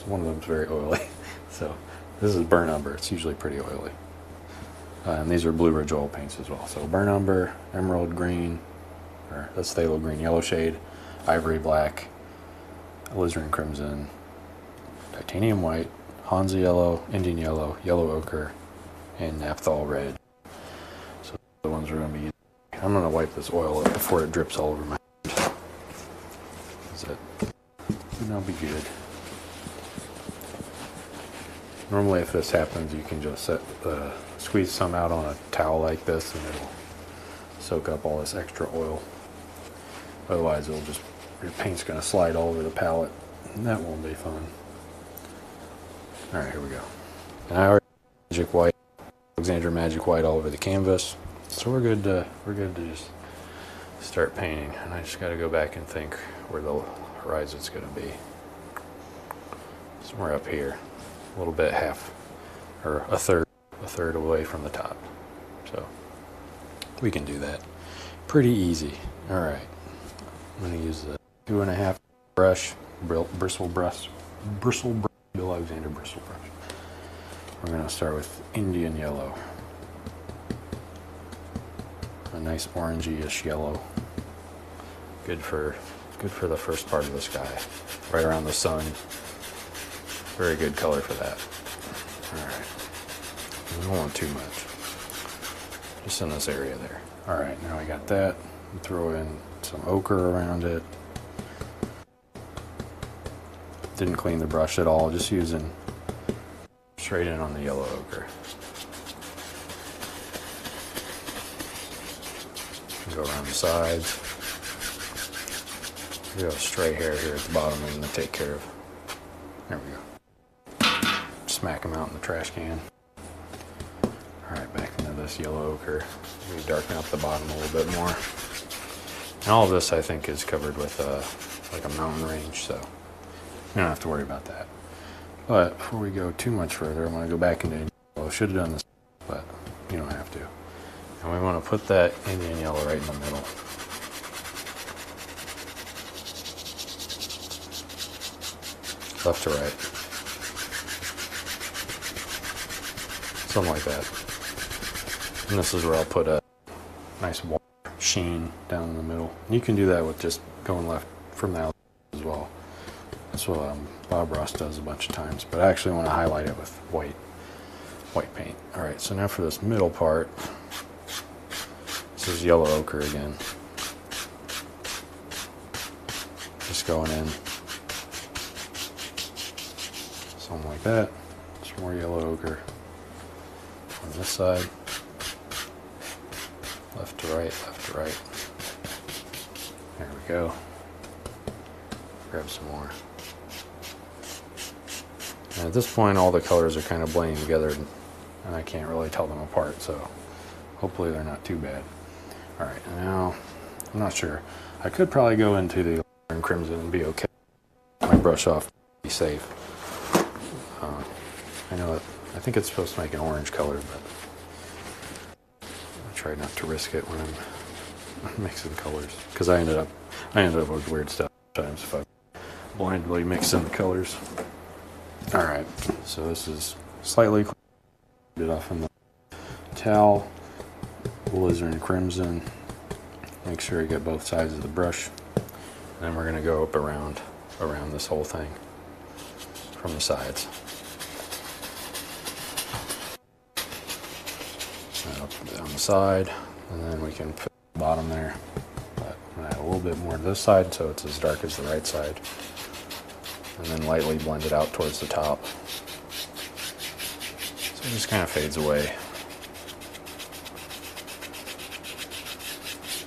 One of them's very oily. So this is burnt umber. It's usually pretty oily. And these are Blue Ridge oil paints as well. So burnt umber, emerald green, or that's phthalo green, yellow shade, ivory black, alizarin crimson, titanium white, Hansa yellow, Indian yellow, yellow ochre, and naphthol red. So the ones we're going to be using. I'm going to wipe this oil up before it drips all over my hand. And that'll be good. Normally if this happens, you can just squeeze some out on a towel like this and it'll soak up all this extra oil. Otherwise your paint's going to slide all over the palette and that won't be fun. Alright, here we go. And I already Magic White, Alexandra Magic White all over the canvas. So we're good to just start painting. And I just got to go back and think where the horizon's going to be. Somewhere up here. A little bit half, or a third away from the top. So we can do that. Pretty easy. Alright. I'm going to use the 2.5 brush, bristle brush, Bill Alexander bristle brush. We're going to start with Indian yellow. A nice orangey-ish yellow. Good for the first part of the sky. Right around the sun. Very good color for that. Alright. We don't want too much. Just in this area there. Alright, now I got that. Throw in some ochre around it. Didn't clean the brush at all, just using straight in on the yellow ochre. Go around the sides. We have a stray hair here at the bottom I'm going to take care of. There we go. Smack them out in the trash can. Alright, back into this yellow ochre. We darken up the bottom a little bit more. And all of this I think is covered with like a mountain range, so you don't have to worry about that. But before we go too much further, I'm going to go back into Indian yellow. Should have done this, but you don't have to. And we want to put that Indian yellow right in the middle. Left to right. Something like that. And this is where I'll put a nice water sheen down in the middle. And you can do that with just going left from the outside as well. That's what Bob Ross does a bunch of times. But I actually want to highlight it with white paint. Alright, so now for this middle part, this is yellow ochre again. Just going in. Something like that. Some more yellow ochre. On this side. Left to right, left to right. There we go. Grab some more. And at this point all the colors are kind of blending together and I can't really tell them apart, so hopefully they're not too bad. Alright, now I'm not sure. I could probably go into the crimson and be okay. My brush off, be safe. I know it, I think it's supposed to make an orange color, but I try not to risk it when I'm mixing colors, because I ended up with weird stuff sometimes if I blindly mix in the colors. Alright, so this is slightly cleaned it off in the towel, alizarin crimson. Make sure you get both sides of the brush, and then we're going to go up around this whole thing from the sides. Up on the side, and then we can put the bottom there. But I'm going to add a little bit more to this side so it's as dark as the right side, and then lightly blend it out towards the top. So it just kind of fades away.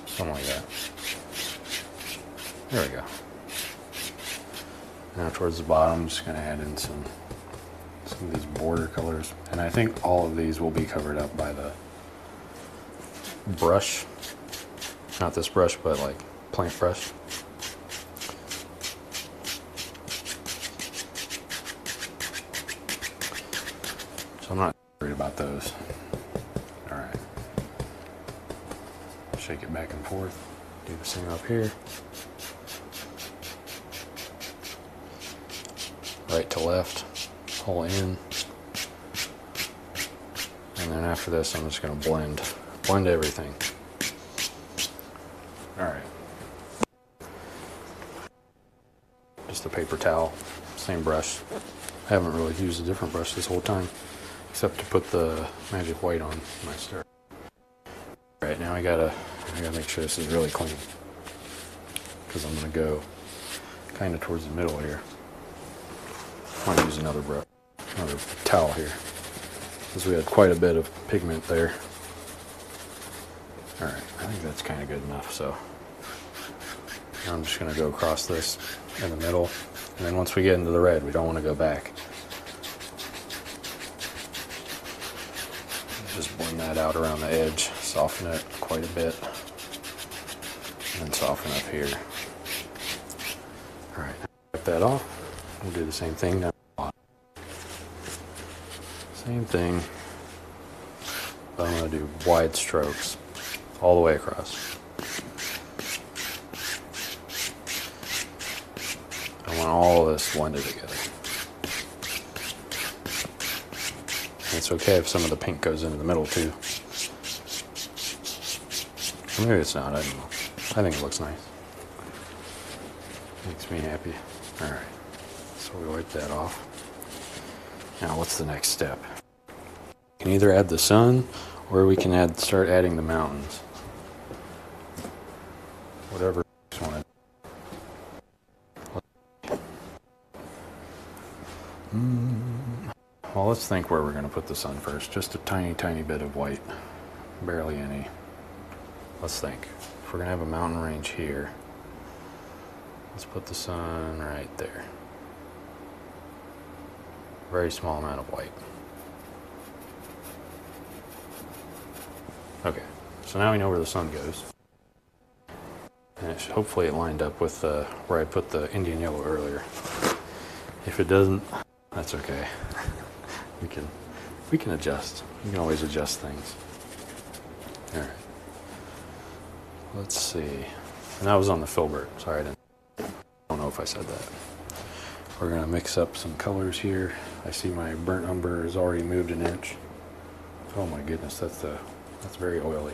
Something like that. There we go. Now towards the bottom, I'm just going to add in some of these border colors, and I think all of these will be covered up by the brush. Not this brush, but like paint brush. So I'm not worried about those. Alright. Shake it back and forth. Do the same up here. right to left, pull in. And then after this, I'm just going to blend everything. All right. Just a paper towel, same brush. I haven't really used a different brush this whole time, except to put the magic white on my stir. All right, now I gotta make sure this is really clean, because I'm gonna go kind of towards the middle here. I might use another brush, another towel here, because we had quite a bit of pigment there. All right, I think that's kind of good enough. So now I'm just gonna go across this in the middle, and then once we get into the red, we don't want to go back. Just blend that out around the edge, soften it quite a bit, and then soften up here. All right, wipe that off. We'll do the same thing down the bottom. Same thing, but I'm going to do wide strokes all the way across. I want all of this blended together. It's okay if some of the pink goes into the middle too. Or maybe it's not, I don't know. I think it looks nice. Makes me happy. All right, so we wipe that off. Now what's the next step? We can either add the sun, or we can start adding the mountains. Whatever you want to do. Well, let's think where we're going to put the sun first. Just a tiny, tiny bit of white. Barely any. Let's think. If we're going to have a mountain range here, let's put the sun right there. Very small amount of white. Okay, so now we know where the sun goes. And hopefully it lined up with where I put the Indian yellow earlier. If it doesn't, that's okay. We can adjust. We can always adjust things. All right. Let's see. And that was on the filbert. Sorry, I don't know if I said that. We're gonna mix up some colors here. I see my burnt umber has already moved an inch. Oh my goodness, that's very oily.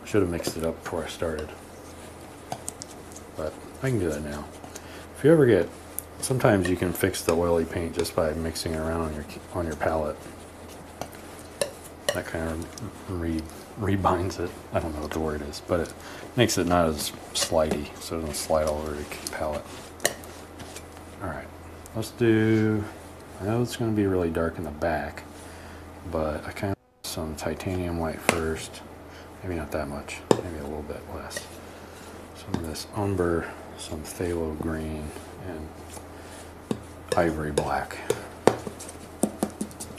Should have mixed it up before I started, but I can do that now. If you ever get, sometimes you can fix the oily paint just by mixing it around on your palette. That kind of rebinds it. I don't know what the word is, but it makes it not as slidey, so it doesn't slide all over the palette. All right, let's do, I know it's going to be really dark in the back, but I kind of want some titanium white first. Maybe not that much, maybe a little bit less. Some of this umber, some phthalo green, and ivory black.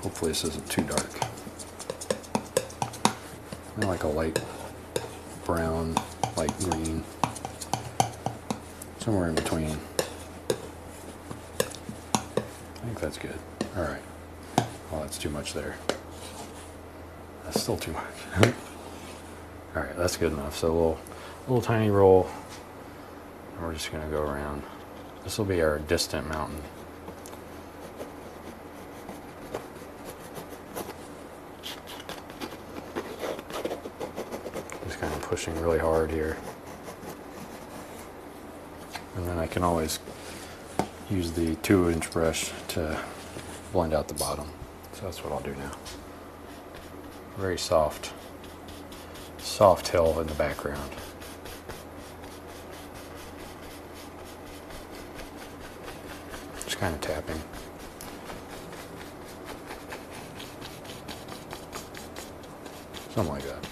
Hopefully this isn't too dark. I like a light brown, light green, somewhere in between. I think that's good. All right. Oh, that's too much there. That's still too much. All right, that's good enough. So a little tiny roll, and we're just gonna go around. This will be our distant mountain. Just kind of pushing really hard here. And then I can always use the 2-inch brush to blend out the bottom. So that's what I'll do now. Very soft hill in the background. Just kind of tapping. Something like that.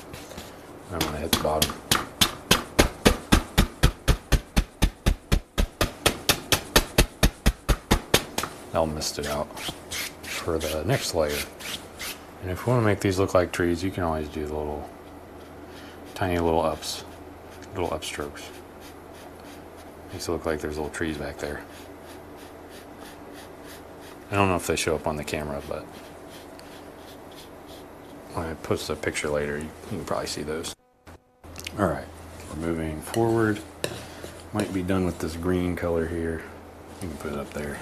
I'm going to hit the bottom. I'll mist it out for the next layer. And if you want to make these look like trees, you can always do the little tiny little upstrokes. Makes it look like there's little trees back there. I don't know if they show up on the camera, but when I post a picture later, you can probably see those. All right, we're moving forward. Might be done with this green color here. You can put it up there.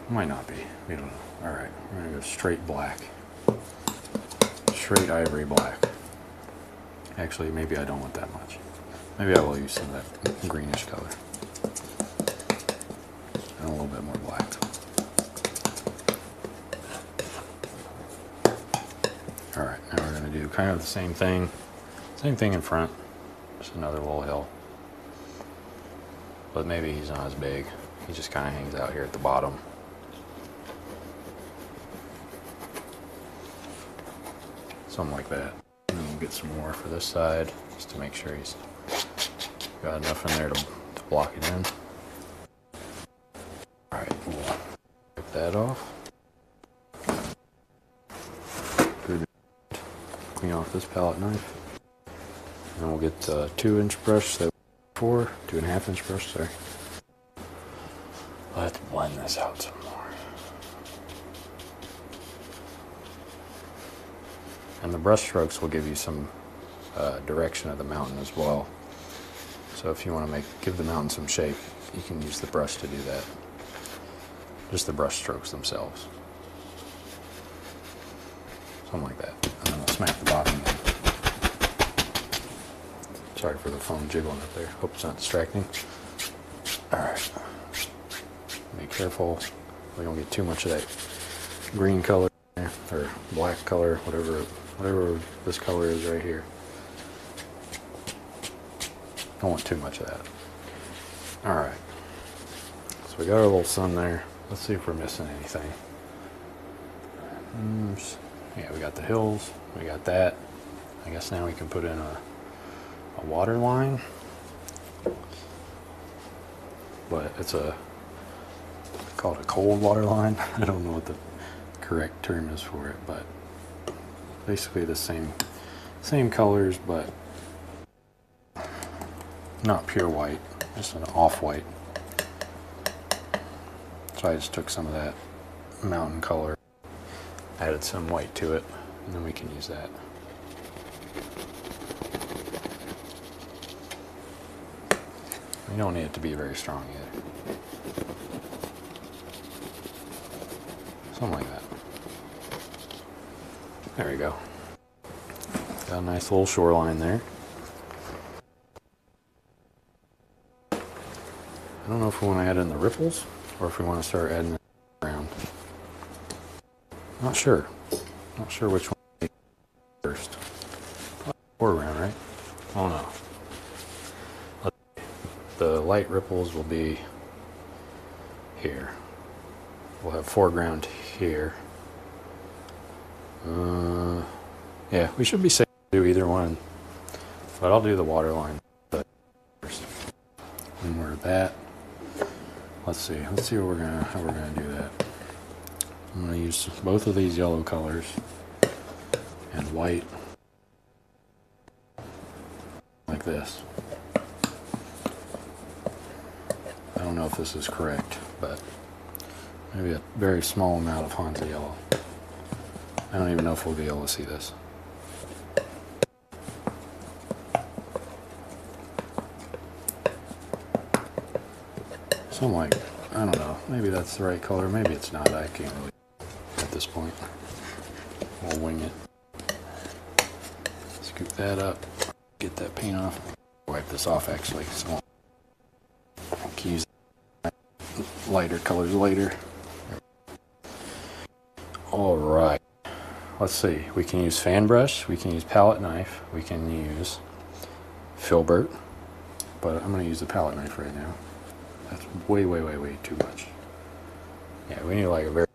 Might not be. We don't know. All right, we're gonna go straight black. Straight ivory black. Actually, maybe I don't want that much. Maybe I will use some of that greenish color. And a little bit more black. All right, now we're gonna do kind of the same thing. Same thing in front. Just another little hill. But maybe he's not as big. He just kind of hangs out here at the bottom. Something like that. And then we'll get some more for this side, just to make sure he's got enough in there to block it in. Alright, we'll wipe that off. Good. Clean off this palette knife. And we'll get a 2-inch brush that 2.5-inch brush, sorry. Let's blend this out some more. And the brush strokes will give you some direction of the mountain as well. So if you want to give the mountain some shape, you can use the brush to do that. Just the brush strokes themselves. Something like that. And then we'll smack the bottom in. Sorry for the phone jiggling up there. Hope it's not distracting. Alright. Be careful. We don't get too much of that green color there, or black color, whatever this color is right here. Don't want too much of that. Alright. So we got our little sun there. Let's see if we're missing anything. Yeah, we got the hills. We got that. I guess now we can put in a water line. But it's called a cold water line. I don't know what the correct term is for it, but basically the same colors, but not pure white, just an off-white. So I just took some of that mountain color, added some white to it, and then we can use that. You don't need it to be very strong either. Something like that. There we go. Got a nice little shoreline there. I don't know if we want to add in the ripples or if we want to start adding it around. Not sure. Not sure which one to take first. Foreground, right? Oh no. The light ripples will be here. We'll have foreground here. Yeah, we should be safe to do either one, but I'll do the water line first. When we're at that, let's see how we're gonna do that. I'm gonna use both of these yellow colors and white, like this. I don't know if this is correct, but maybe a very small amount of Hansa yellow. I don't even know if we'll be able to see this. Something like, I don't know, maybe that's the right color, maybe it's not, I can't really at this point. We'll wing it. Scoop that up, get that paint off. Wipe this off actually, so I can use lighter colors later. Alright, let's see, we can use fan brush, we can use palette knife, we can use filbert, but I'm going to use the palette knife right now. That's way too much. Yeah, we need like a very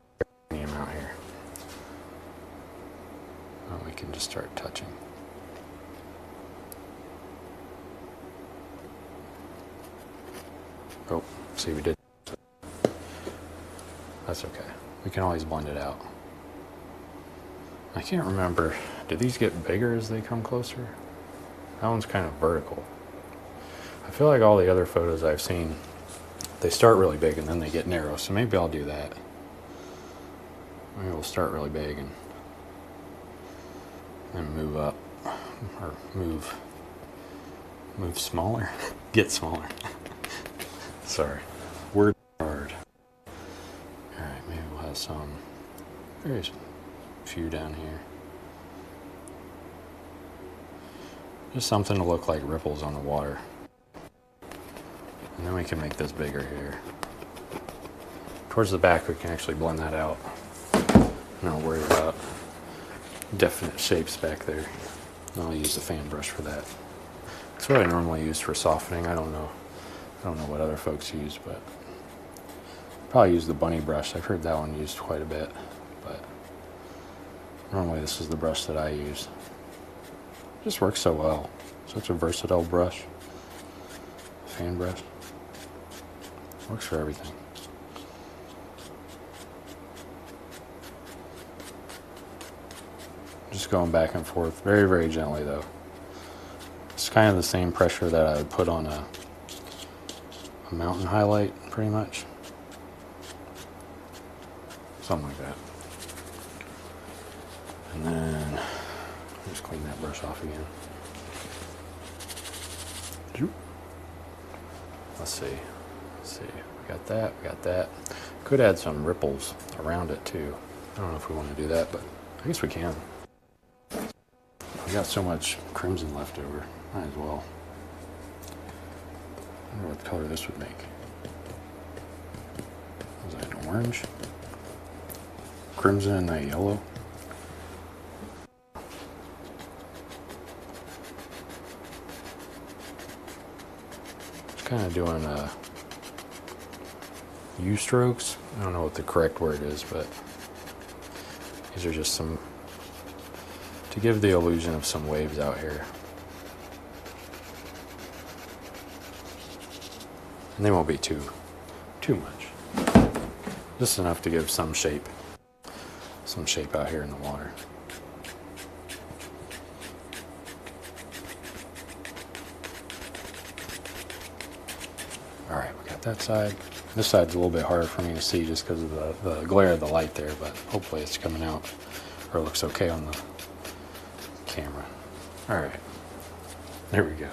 tiny amount here. We can just start touching. Oh, see, we did. That's okay. We can always blend it out. I can't remember. Do these get bigger as they come closer? That one's kind of vertical. I feel like all the other photos I've seen, they start really big and then they get narrow. So maybe I'll do that. Maybe we'll start really big and move up, or move smaller, get smaller. Sorry, some, very few down here. Just something to look like ripples on the water. And then we can make this bigger here. Towards the back we can actually blend that out. Not worry about definite shapes back there. I'll use the fan brush for that. It's what I normally use for softening. I don't know what other folks use, but probably use the bunny brush. I've heard that one used quite a bit, but normally this is the brush that I use. It just works so well. Such a versatile brush. Fan brush. Works for everything. Just going back and forth, very, very gently though. It's kind of the same pressure that I would put on a mountain highlight, pretty much. Something like that. And then, just clean that brush off again. Let's see. We got that. Could add some ripples around it too. I don't know if we want to do that, but I guess we can. We got so much crimson left over, might as well. I wonder what color this would make. Was that an orange? Crimson and that yellow? Just kind of doing U-strokes. I don't know what the correct word is, but these are just some, to give the illusion of some waves out here. And they won't be too much. Just enough to give some shape out here in the water. All right, we got that side. This side's a little bit harder for me to see just because of the glare of the light there, but hopefully it's coming out, or it looks okay on the camera. All right, there we go.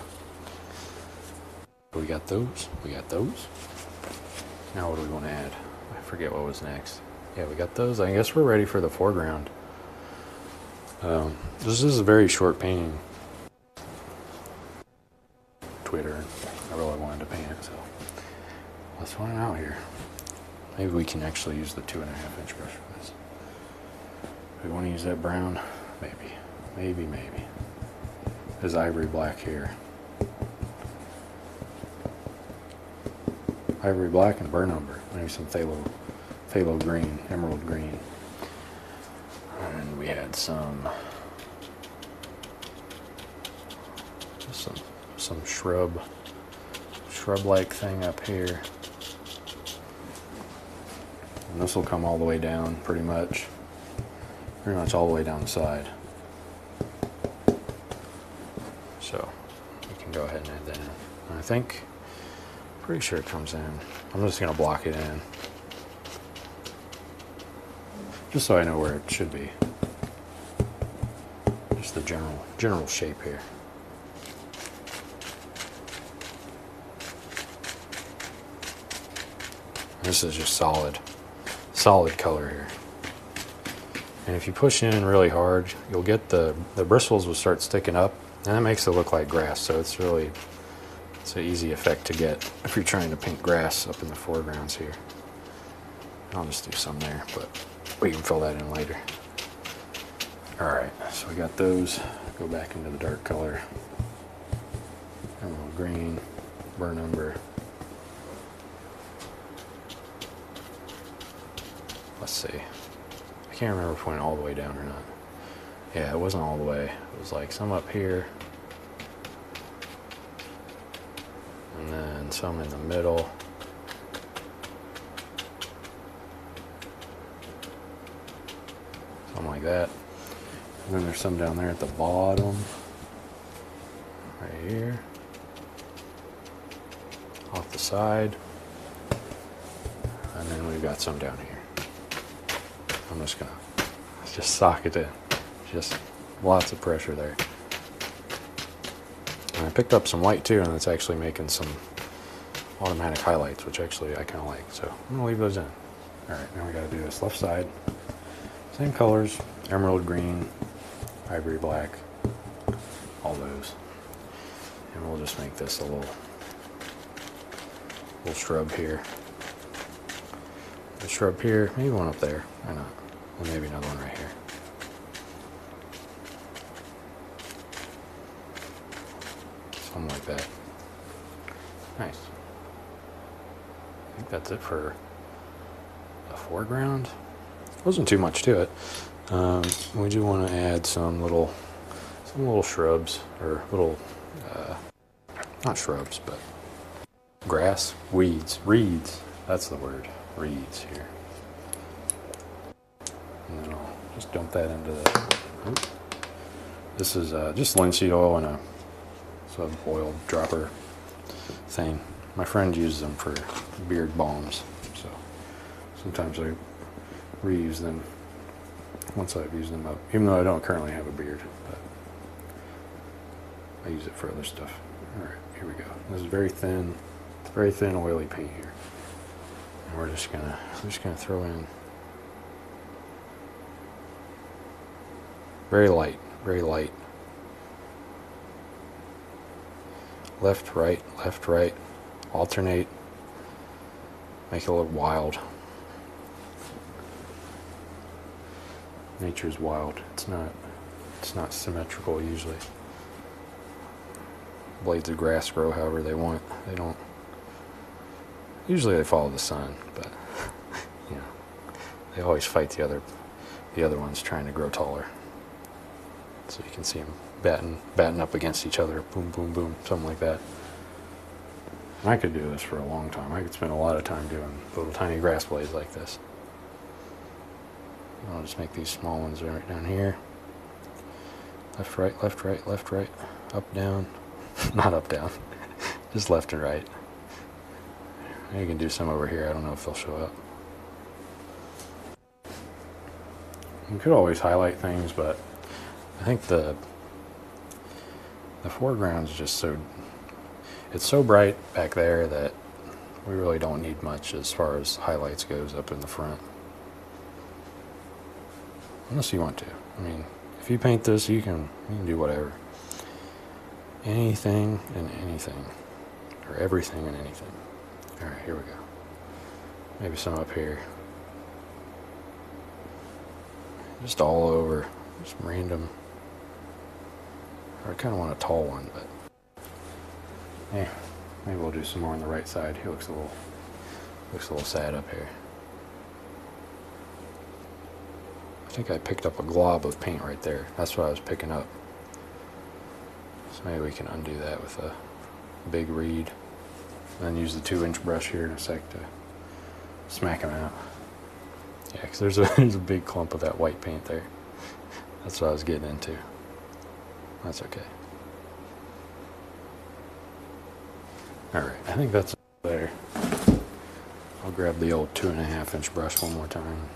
We got those. Now what do we want to add? I forget what was next. Yeah, we got those. I guess we're ready for the foreground. This is a very short painting. Twitter. I really wanted to paint it, so let's find it out here. Maybe we can actually use the 2.5-inch brush for this. Do we want to use that brown? Maybe. There's ivory black here. Ivory black and burn umber. Maybe some phthalo green, emerald green. And we had some shrub-like thing up here. And this will come all the way down pretty much all the way down the side. So we can go ahead and add that in. And I think, pretty sure it comes in. I'm just going to block it in, just so I know where it should be. Just the general shape here. This is just solid color here. And if you push in really hard, you'll get the bristles will start sticking up, and that makes it look like grass. So it's an easy effect to get if you're trying to paint grass up in the foregrounds here. I'll just do some there, but we can fill that in later. All right, so we got those. Go back into the dark color. Emerald green, burn umber. Let's see. I can't remember if it went all the way down or not. Yeah, it wasn't all the way. It was like some up here. And then some in the middle. Something like that. And then there's some down there at the bottom. Right here. Off the side. And then we've got some down here. I'm just gonna sock it in. Just lots of pressure there. And I picked up some white too, and it's actually making some automatic highlights, which actually I kind of like. So I'm gonna leave those in. All right, now we got to do this left side. Same colors, emerald green, ivory black, all those. And we'll just make this a little shrub here. A shrub here, maybe one up there, why not? And maybe another one right here. Something like that. Nice. I think that's it for the foreground. Wasn't too much to it. We do want to add some little shrubs, or little, not shrubs, but grass, weeds, reeds. That's the word, reeds here. And then I'll just dump that into the. Oops. This is just linseed oil in a sub oil dropper thing. My friend uses them for beard balms, so sometimes I reuse them once I've used them up, even though I don't currently have a beard, but I use it for other stuff. All right, here we go. This is very thin oily paint here, and we're just gonna throw in very light, left, right, alternate, make it look wild. Nature's wild. It's not symmetrical usually. Blades of grass grow however they want. They don't. Usually they follow the sun, but you know, they always fight the other ones trying to grow taller. So you can see them batting up against each other, boom, boom, boom, something like that. And I could do this for a long time. I could spend a lot of time doing little tiny grass blades like this. I'll just make these small ones right down here. Left, right, left, right, left, right, up, down. Not up, down. Just left and right. You can do some over here. I don't know if they'll show up. You could always highlight things, but I think the foreground's just it's so bright back there that we really don't need much as far as highlights goes up in the front. Unless you want to. I mean, if you paint this, you can do whatever. Anything and anything. Or everything and anything. Alright, here we go. Maybe some up here. Just all over. Just random. I kind of want a tall one, but yeah, maybe we'll do some more on the right side. He looks a little sad up here. I think I picked up a glob of paint right there. That's what I was picking up. So maybe we can undo that with a big reed. And then use the 2-inch brush here in a sec to smack them out. Yeah, because there's a big clump of that white paint there. That's what I was getting into. That's okay. Alright, I think that's there. I'll grab the old 2.5-inch brush one more time.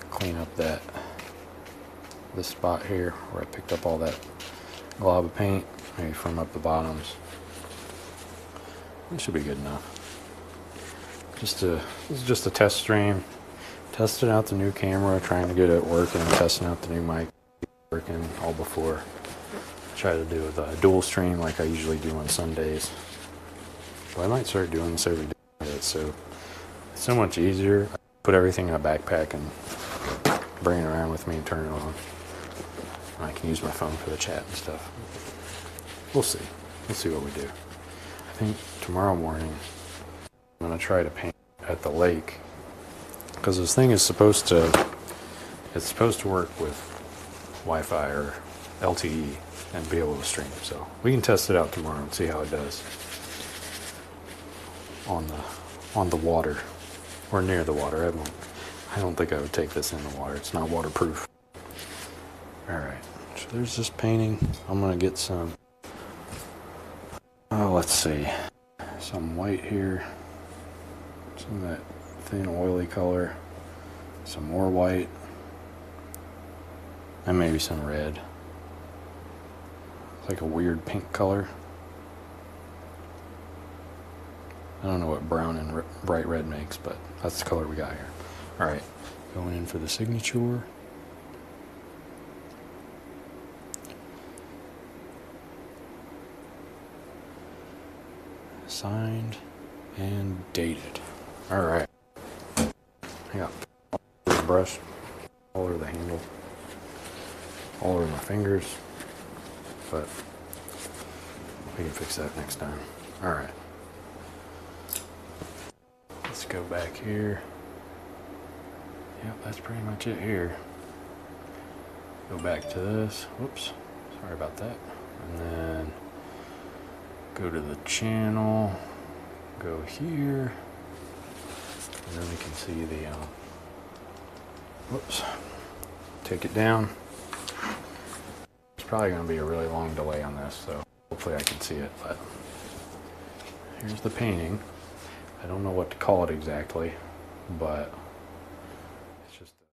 Clean up this spot here where I picked up all that glob of paint, maybe from up the bottoms. This should be good enough. This is just a test stream. Testing out the new camera, trying to get it working, testing out the new mic working all before I try to do the dual stream like I usually do on Sundays. But I might start doing this every day. It's so much easier. I put everything in a backpack and bring it around with me and turn it on. I can use my phone for the chat and stuff. We'll see. We'll see what we do. I think tomorrow morning I'm going to try to paint at the lake, because this thing is supposed to work with Wi-Fi or LTE and be able to stream. So we can test it out tomorrow and see how it does on the water or near the water. I don't think I would take this in the water. It's not waterproof. All right. So there's this painting. I'm gonna get some. Oh, let's see. Some white here. Some of that thin oily color. Some more white. And maybe some red. It's like a weird pink color. I don't know what brown and bright red makes, but that's the color we got here. All right, going in for the signature. Signed and dated. All right. I got the brush all over the handle, all over my fingers, but we can fix that next time. All right. Let's go back here. Yep, that's pretty much it here. Go back to this. Whoops. Sorry about that. And then go to the channel. Go here. And then we can see the, whoops. Take it down. It's probably going to be a really long delay on this, so hopefully I can see it. But here's the painting. I don't know what to call it exactly, but